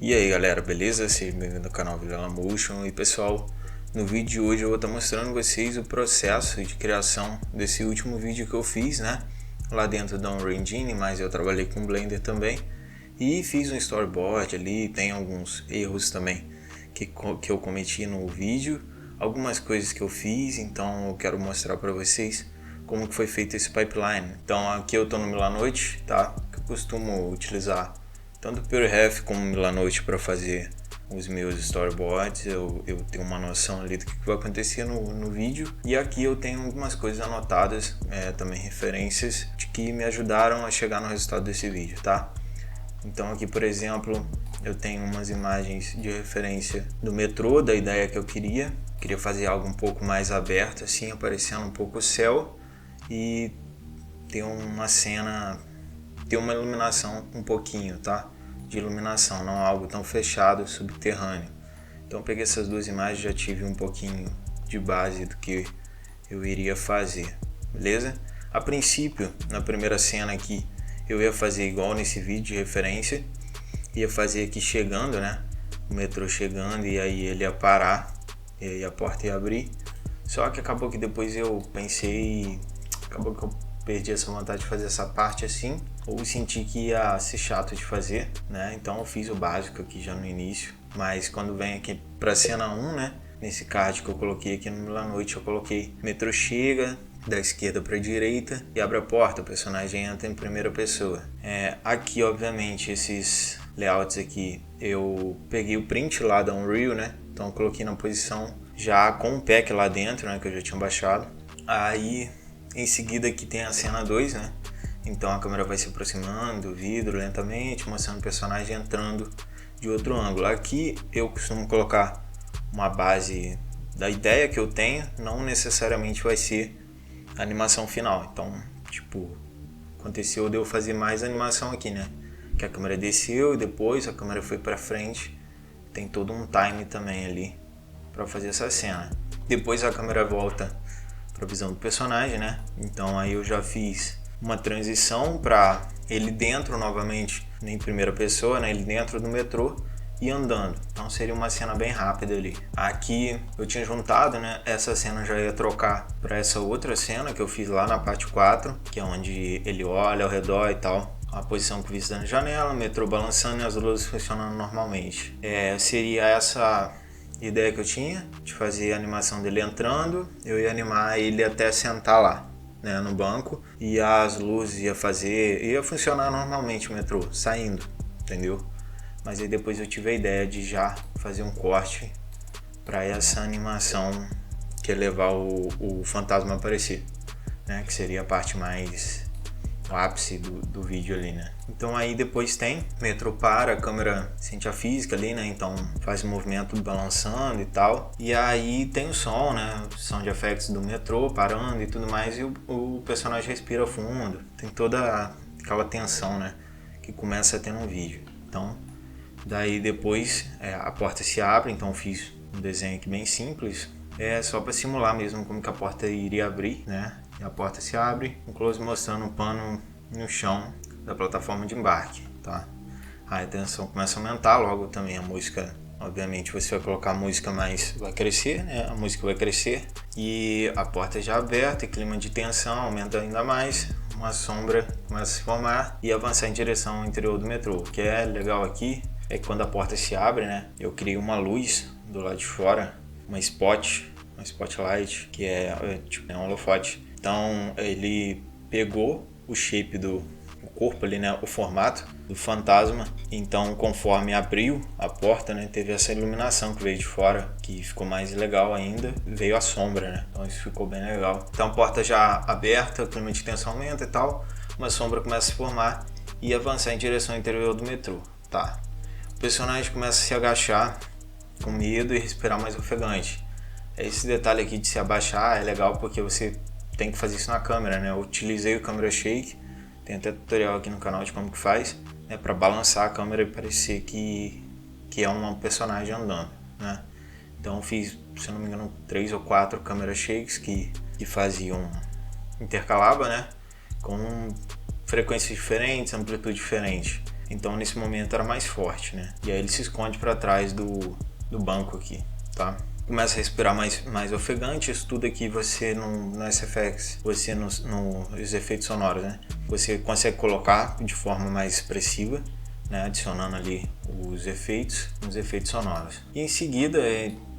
E aí galera, beleza? Seja bem-vindo ao canal Vilela Motion. E pessoal, no vídeo de hoje eu vou estar mostrando vocês o processo de criação desse último vídeo que eu fiz, né? Lá dentro da Unreal Engine, mas eu trabalhei com Blender também. E fiz um storyboard ali, tem alguns erros também que eu cometi no vídeo. Algumas coisas que eu fiz, então eu quero mostrar para vocês como que foi feito esse pipeline. Então aqui eu estou no Milanote, tá? Que eu costumo utilizar tanto o PureRef como o Milanote para fazer os meus storyboards. Eu tenho uma noção ali do que vai acontecer no vídeo. E aqui eu tenho algumas coisas anotadas, também referências de que me ajudaram a chegar no resultado desse vídeo, tá? Então aqui, por exemplo, eu tenho umas imagens de referência do metrô, da ideia que eu queria fazer algo um pouco mais aberto, assim, aparecendo um pouco o céu e ter uma cena, ter uma iluminação um pouquinho, tá? De iluminação, não algo tão fechado, subterrâneo. Então peguei essas duas imagens, já tive um pouquinho de base do que eu iria fazer, beleza? A princípio, na primeira cena aqui, eu ia fazer igual nesse vídeo de referência, ia fazer aqui chegando, né? O metrô chegando e aí ele ia parar e a porta ia abrir. Só que acabou que depois eu pensei, acabou que eu perdi essa vontade de fazer essa parte assim, ou senti que ia ser chato de fazer, né? Então eu fiz o básico aqui já no início, mas quando vem aqui pra cena 1, né? Nesse card que eu coloquei aqui no Milanote, eu coloquei metrô chega, da esquerda para a direita e abre a porta, o personagem entra em primeira pessoa. Aqui, obviamente, esses layouts aqui, eu peguei o print lá da Unreal, né? Então eu coloquei na posição já com o pack lá dentro, né? Que eu já tinha baixado. Aí, em seguida aqui tem a cena 2, né? Então a câmera vai se aproximando do vidro lentamente, mostrando o personagem entrando de outro ângulo. Aqui eu costumo colocar uma base da ideia que eu tenho, não necessariamente vai ser a animação final. Então, tipo, aconteceu de eu fazer mais animação aqui, né? Que a câmera desceu e depois a câmera foi pra frente. Tem todo um time também ali pra fazer essa cena. Depois a câmera volta pra visão do personagem, né? Então aí eu já fiz uma transição pra ele dentro novamente, em primeira pessoa, né? Ele dentro do metrô e andando. Então seria uma cena bem rápida ali. Aqui eu tinha juntado, né? Essa cena já ia trocar para essa outra cena que eu fiz lá na parte 4, que é onde ele olha ao redor e tal. A posição que vista na janela, o metrô balançando e as luzes funcionando normalmente. Seria essa ideia que eu tinha, de fazer a animação dele entrando. Eu ia animar ele até sentar lá, né, no banco. E as luzes ia funcionar normalmente o metrô, saindo, entendeu? Mas aí depois eu tive a ideia de já fazer um corte para essa animação que é levar o fantasma a aparecer, né? Que seria a parte mais, o ápice do vídeo ali, né? Então aí depois tem, o metrô para, a câmera sente a física ali, né? Então faz o movimento balançando e tal. E aí tem o som, né? O som de effects do metrô parando e tudo mais. E o personagem respira fundo. Tem toda aquela tensão, né? Que começa a ter no vídeo. Então daí depois a porta se abre, então fiz um desenho aqui bem simples, só para simular mesmo como que a porta iria abrir, né? E a porta se abre, um close mostrando um pano no chão da plataforma de embarque, tá? Aí a tensão começa a aumentar, logo também a música, obviamente você vai colocar a música, mas vai crescer, né? A música vai crescer e a porta já aberta, e clima de tensão aumenta ainda mais. Uma sombra começa a se formar e avançar em direção ao interior do metrô. O que é legal aqui é que quando a porta se abre, né, eu criei uma luz do lado de fora, uma spotlight, que tipo um holofote. Então ele pegou o shape do corpo ali, né, o formato do fantasma. Então conforme abriu a porta, né, teve essa iluminação que veio de fora, que ficou mais legal ainda. Veio a sombra, né, então isso ficou bem legal. Então a porta já aberta, o clima de tensão aumenta e tal, uma sombra começa a se formar e avançar em direção ao interior do metrô, tá? O personagem começa a se agachar com medo e respirar mais ofegante. Esse detalhe aqui de se abaixar é legal porque você tem que fazer isso na câmera, né? Eu utilizei o câmera shake, tem até tutorial aqui no canal de como que faz, né? Para balançar a câmera e parecer que é um personagem andando, né? Então eu fiz, se eu não me engano, 3 ou 4 câmera shakes que faziam, intercalava, né? Com frequências diferentes, amplitude diferente. então nesse momento era mais forte, né? E aí ele se esconde para trás do banco aqui, tá? Começa a respirar mais ofegante. Isso tudo aqui você no SFX, você nos efeitos sonoros, né? Você consegue colocar de forma mais expressiva, né? Adicionando ali os efeitos sonoros. E em seguida,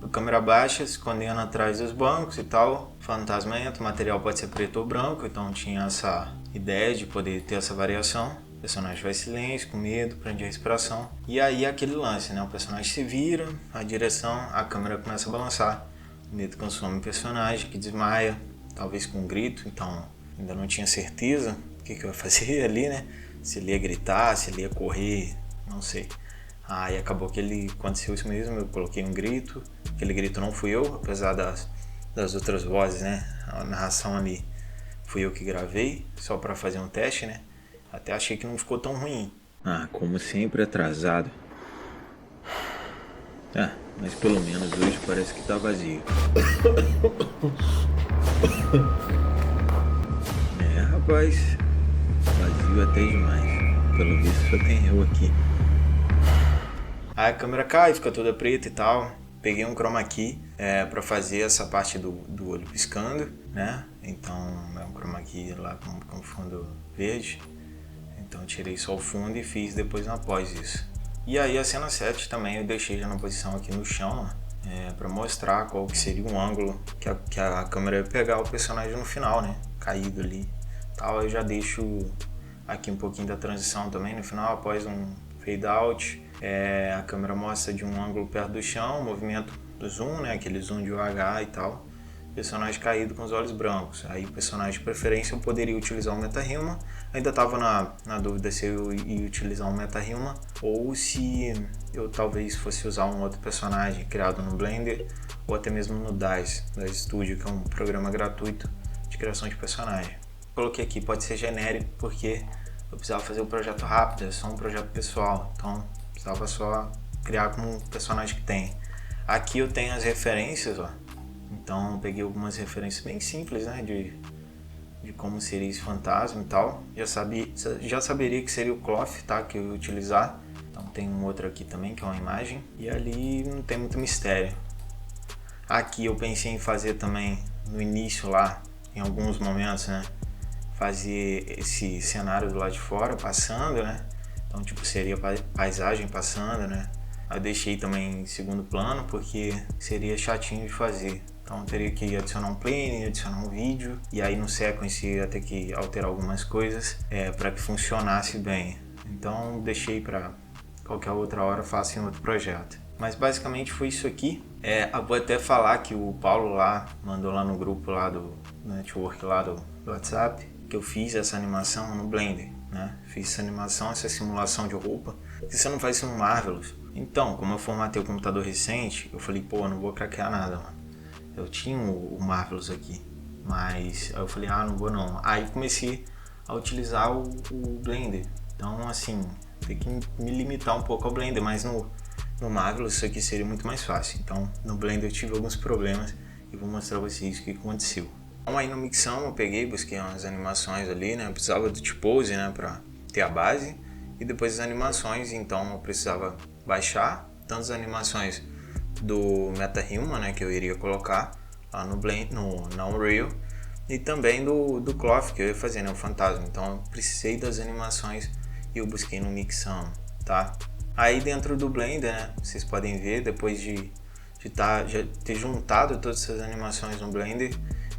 a câmera baixa, se escondendo atrás dos bancos e tal, fantasmento, o material pode ser preto ou branco, então tinha essa ideia de poder ter essa variação. O personagem vai em silêncio, com medo, prende a respiração. E aí aquele lance, né? O personagem se vira, a direção, a câmera começa a balançar. O medo consome o personagem, que desmaia, talvez com um grito. Então ainda não tinha certeza o que eu ia fazer ali, né? Se ele ia gritar, se ele ia correr, não sei. Aí acabou que aconteceu isso mesmo, eu coloquei um grito. Aquele grito não fui eu, apesar das outras vozes, né? A narração ali fui eu que gravei, só para fazer um teste, né? Até achei que não ficou tão ruim. Como sempre atrasado. Mas pelo menos hoje parece que tá vazio. Rapaz, vazio até demais. Pelo visto só tem eu aqui. Aí a câmera cai, fica toda preta e tal. Peguei um chroma key para fazer essa parte do olho piscando, né? Então é um chroma key lá com fundo verde. Então tirei só o fundo e fiz depois na pós isso. E aí a cena 7 também eu deixei já na posição aqui no chão, para mostrar qual que seria o ângulo que a câmera ia pegar o personagem no final, né? Caído ali. Tal, eu já deixo aqui um pouquinho da transição também no final, após um fade out. A câmera mostra de um ângulo perto do chão, o movimento do zoom, né? Aquele zoom de UH e tal. Personagem caído com os olhos brancos. Aí o personagem de preferência eu poderia utilizar um MetaHuman. Ainda estava na dúvida se eu ia utilizar um MetaHuman ou se eu talvez fosse usar um outro personagem criado no Blender ou até mesmo no DAZ Studio, que é um programa gratuito de criação de personagem. Coloquei aqui, pode ser genérico porque eu precisava fazer o projeto rápido, é só um projeto pessoal, então precisava só criar como um personagem que tem. Aqui eu tenho as referências, ó. Então peguei algumas referências bem simples, né, de como seria esse fantasma e tal. Já saberia que seria o cloth, tá, que eu ia utilizar. Então tem um outro aqui também que é uma imagem. E ali não tem muito mistério. Aqui eu pensei em fazer também no início lá, em alguns momentos, né, fazer esse cenário do lado de fora passando, né. Então tipo seria paisagem passando, né. Eu deixei também em segundo plano porque seria chatinho de fazer. Então teria que adicionar um plane, adicionar um vídeo e aí no sequence ia ter que alterar algumas coisas para que funcionasse bem. Então deixei para qualquer outra hora, faço em outro projeto. Mas basicamente foi isso aqui. Eu vou até falar que o Paulo lá mandou lá no grupo lá do network lá do WhatsApp que eu fiz essa animação no Blender, né? Fiz essa animação, essa simulação de roupa. Se você não faz isso no Marvelous. Então, como eu formatei o computador recente, eu falei, pô, eu não vou craquear nada, mano. Eu tinha o Marvelous aqui, mas aí eu falei, não vou não. Aí comecei a utilizar o Blender. Então, assim, tem que me limitar um pouco ao Blender, mas no Marvelous isso aqui seria muito mais fácil. Então, no Blender eu tive alguns problemas e vou mostrar pra vocês o que aconteceu. Então, aí no Mixamo eu peguei, busquei umas animações ali, né? Eu precisava do T-Pose, né, pra ter a base. E depois as animações, então eu precisava baixar tanto as animações do MetaHuman, né, que eu iria colocar lá no Blend, na Unreal, e também do Cloth que eu ia fazer, né, o fantasma. Então eu precisei das animações e eu busquei no Mixamo, tá? Aí dentro do Blender, né, vocês podem ver, depois de já ter juntado todas essas animações no Blender,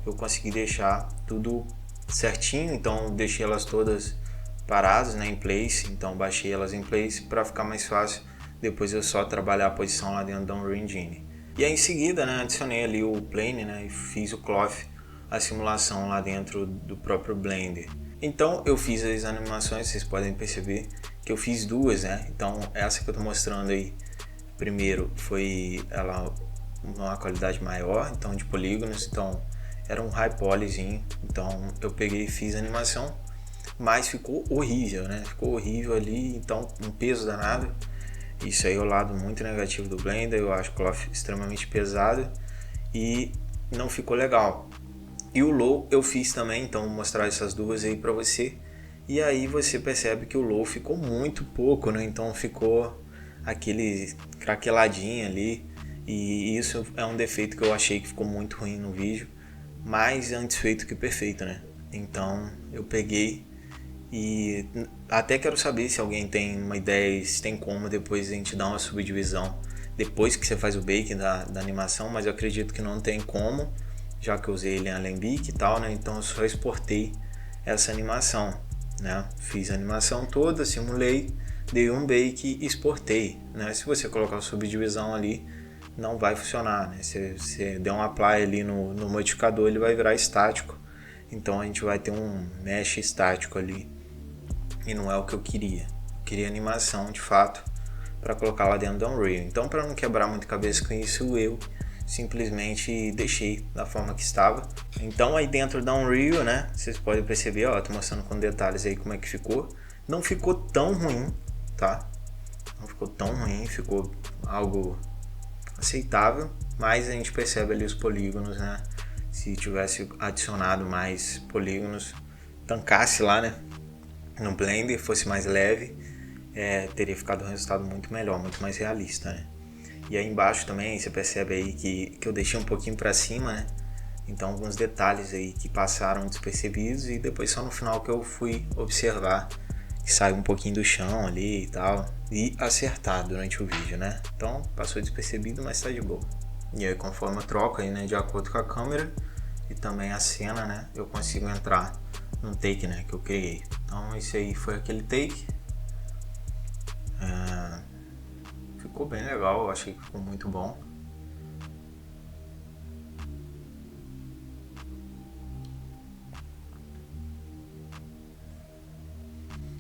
eu consegui deixar tudo certinho. Então eu deixei elas todas paradas, né, em place. Então baixei elas em place para ficar mais fácil depois eu só trabalhar a posição lá dentro da Unreal Engine. E aí em seguida, né, adicionei ali o plane, né, e fiz o cloth, a simulação lá dentro do próprio Blender. Então eu fiz as animações, vocês podem perceber que eu fiz duas, né? Então essa que eu tô mostrando aí, primeiro foi ela uma qualidade maior, então de polígonos, então era um high polyzinho. Então eu peguei e fiz a animação, mas ficou horrível, né? Ficou horrível ali, então um peso danado. Isso aí é o lado muito negativo do Blender. Eu acho o cloth extremamente pesado e não ficou legal. E o low eu fiz também, então vou mostrar essas duas aí pra você. E aí você percebe que o low ficou muito pouco, né? Então ficou aquele craqueladinho ali. E isso é um defeito que eu achei que ficou muito ruim no vídeo. Mais antes feito que perfeito, né? Então eu peguei e até quero saber se alguém tem uma ideia, se tem como depois a gente dar uma subdivisão depois que você faz o bake da animação, mas eu acredito que não tem como, já que eu usei ele em Alembic e tal, né? Então eu só exportei essa animação, né? Fiz a animação toda, simulei, dei um bake e exportei, né? Se você colocar a subdivisão ali, não vai funcionar, né? Se você der um apply ali no modificador, ele vai virar estático, então a gente vai ter um mesh estático ali e não é o que eu queria. Eu queria animação de fato para colocar lá dentro do Unreal. Então, para não quebrar muito cabeça com isso, eu simplesmente deixei da forma que estava. Então, aí dentro da Unreal, né, vocês podem perceber, ó, tô mostrando com detalhes aí como é que ficou. Não ficou tão ruim, tá? Não ficou tão ruim, ficou algo aceitável, mas a gente percebe ali os polígonos, né? Se tivesse adicionado mais polígonos, tancasse lá, né, no Blender, fosse mais leve, teria ficado um resultado muito melhor, muito mais realista, né? E aí embaixo também você percebe aí que eu deixei um pouquinho para cima, né? Então alguns detalhes aí que passaram despercebidos e depois só no final que eu fui observar que saiu um pouquinho do chão ali e tal, e acertar durante o vídeo, né? Então passou despercebido, mas tá de boa. E aí conforme eu troco aí, né, de acordo com a câmera e também a cena, né, eu consigo entrar num take, né, que eu criei. Então esse aí foi aquele take. Ficou bem legal, eu achei que ficou muito bom.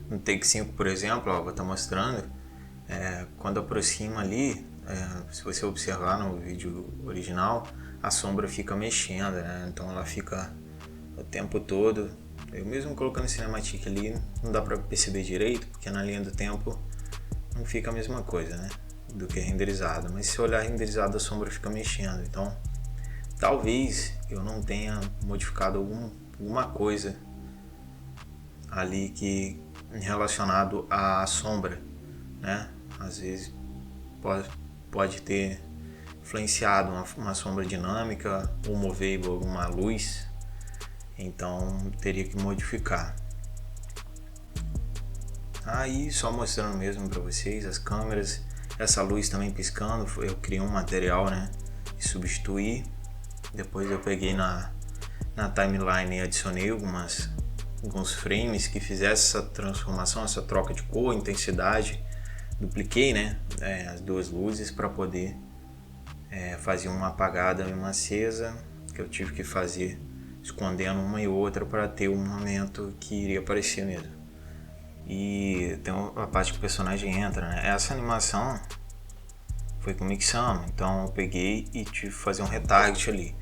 No take 5, por exemplo, ó, vou estar mostrando, quando aproxima ali, se você observar no vídeo original, a sombra fica mexendo, né? Então ela fica o tempo todo. Eu mesmo colocando cinematic ali, não dá para perceber direito, porque na linha do tempo não fica a mesma coisa, né, do que renderizado, mas se olhar renderizado a sombra fica mexendo. Então talvez eu não tenha modificado alguma coisa ali que relacionado à sombra, né? Às vezes pode ter influenciado uma sombra dinâmica ou movable, alguma luz, então teria que modificar. Aí só mostrando mesmo para vocês as câmeras, essa luz também piscando, eu criei um material, né, e substituí. Depois eu peguei na timeline e adicionei alguns frames que fizessem essa transformação, essa troca de cor, intensidade. Dupliquei, né, as duas luzes para poder fazer uma apagada e uma acesa, que eu tive que fazer escondendo uma e outra para ter um momento que iria aparecer mesmo. E tem a parte que o personagem entra, né? Essa animação foi com o Mixamo, então eu peguei e tive que fazer um retarget ali.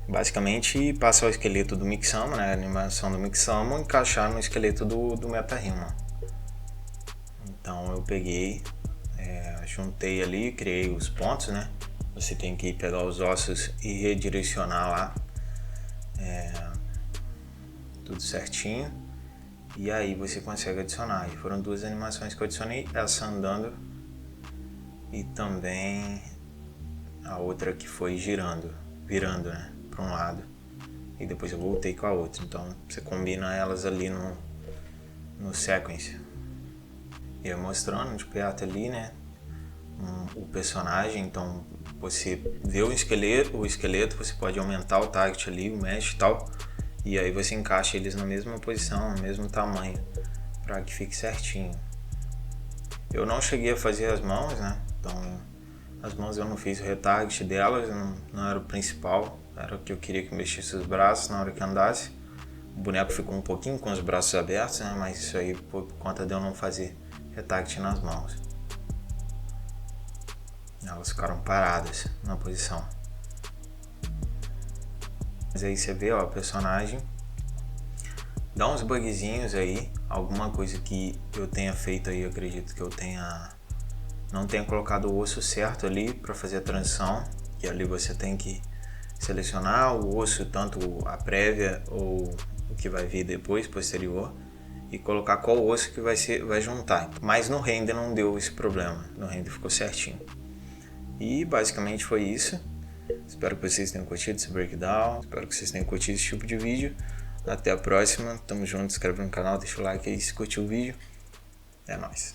Basicamente passar o esqueleto do Mixamo, né? A animação do Mixamo, encaixar no esqueleto do MetaHuman. Então eu peguei, juntei ali, criei os pontos, né? Você tem que pegar os ossos e redirecionar lá, tudo certinho. E aí você consegue adicionar. E foram duas animações que eu adicionei, essa andando e também a outra que foi virando, né, para um lado. E depois eu voltei com a outra. Então você combina elas ali no sequence. E eu mostrando de perto ali, né, o personagem. Então você vê o esqueleto, você pode aumentar o target ali, o mesh e tal. E aí você encaixa eles na mesma posição, no mesmo tamanho, para que fique certinho. Eu não cheguei a fazer as mãos, né? Então as mãos eu não fiz o retarget delas, não era o principal. Era o que eu queria que mexesse os braços na hora que andasse. O boneco ficou um pouquinho com os braços abertos, né? Mas isso aí por conta de eu não fazer retarget nas mãos. Elas ficaram paradas na posição. Mas aí você vê, ó, o personagem dá uns bugzinhos aí, alguma coisa que eu tenha feito aí, eu acredito que eu não tenha colocado o osso certo ali para fazer a transição, que ali você tem que selecionar o osso, tanto a prévia ou o que vai vir depois, posterior, e colocar qual osso que vai juntar. Mas no render não deu esse problema, no render ficou certinho. E basicamente foi isso. Espero que vocês tenham curtido esse breakdown, espero que vocês tenham curtido esse tipo de vídeo. Até a próxima, tamo junto, se inscreve no canal, deixa o like aí se curtiu o vídeo. É nóis.